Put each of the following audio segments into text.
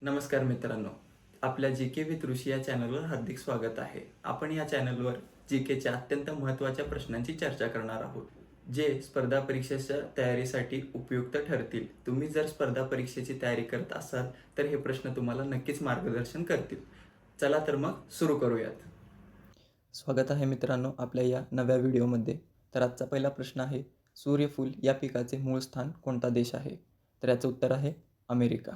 नमस्कार मित्रांनो, आपल्या जी के विथ ऋषी या चॅनलवर हार्दिक स्वागत आहे. आपण या चॅनलवर जी केच्या अत्यंत महत्त्वाच्या प्रश्नांची चर्चा करणार आहोत, जे स्पर्धा परीक्षेच्या तयारीसाठी उपयुक्त ठरतील. तुम्ही जर स्पर्धा परीक्षेची तयारी करत असाल तर हे प्रश्न तुम्हाला नक्कीच मार्गदर्शन करतील. चला तर मग सुरू करूयात. स्वागत आहे मित्रांनो आपल्या या नव्या व्हिडिओमध्ये. तर आजचा पहिला प्रश्न आहे, सूर्यफूल या पिकाचे मूळ स्थान कोणता देश आहे? तर याचं उत्तर आहे अमेरिका.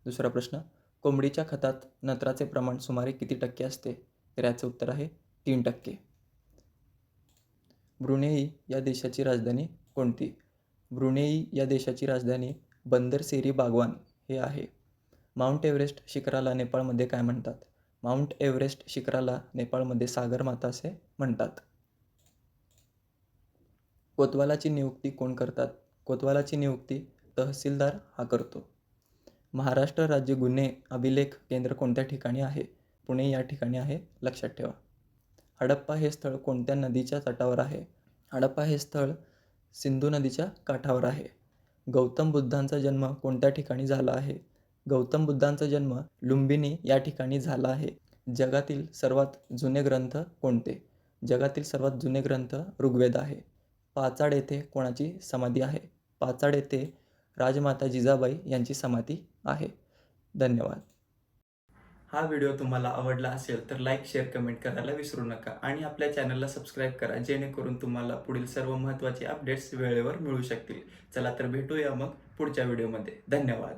दुसरा प्रश्न, कोंबडीच्या खतात नत्राचे प्रमाण सुमारे किती टक्के असते? तर याचं उत्तर आहे 3%. ब्रुनेई या देशाची राजधानी कोणती? ब्रुनेई या देशाची राजधानी बंदर सेरी बागवान हे आहे. माउंट एव्हरेस्ट शिखराला नेपाळमध्ये काय म्हणतात? माउंट एव्हरेस्ट शिखराला नेपाळमध्ये सागरमाता असे म्हणतात. कोतवालाची नियुक्ती कोण करतात? कोतवालाची नियुक्ती तहसीलदार हा करतो. महाराष्ट्र राज्य गुन्हे अभिलेख केंद्र कोणत्या ठिकाणी आहे? पुणे या ठिकाणी आहे, लक्षात ठेवा. हडप्पा हे स्थळ कोणत्या नदीच्या तटावर आहे? हडप्पा हे स्थळ सिंधू नदीच्या काठावर आहे. गौतम बुद्धांचा जन्म कोणत्या ठिकाणी झाला आहे? गौतम बुद्धांचा जन्म लुंबिनी या ठिकाणी झाला आहे. जगातील सर्वात जुने ग्रंथ कोणते? जगातील सर्वात जुने ग्रंथ ऋग्वेद आहे. पाचाड येथे कोणाची समाधी आहे? पाचाड येथे राजमाता जिजाबाई यांची समाधी आहे. धन्यवाद. हा व्हिडिओ तुम्हाला आवडला असेल तर लाईक, शेअर, कमेंट करायला विसरू नका आणि आपल्या चॅनलला सबस्क्राईब करा, जेणेकरून तुम्हाला पुढील सर्व महत्त्वाचे अपडेट्स वेळेवर मिळू शकतील. चला तर भेटूया मग पुढच्या व्हिडिओमध्ये. धन्यवाद.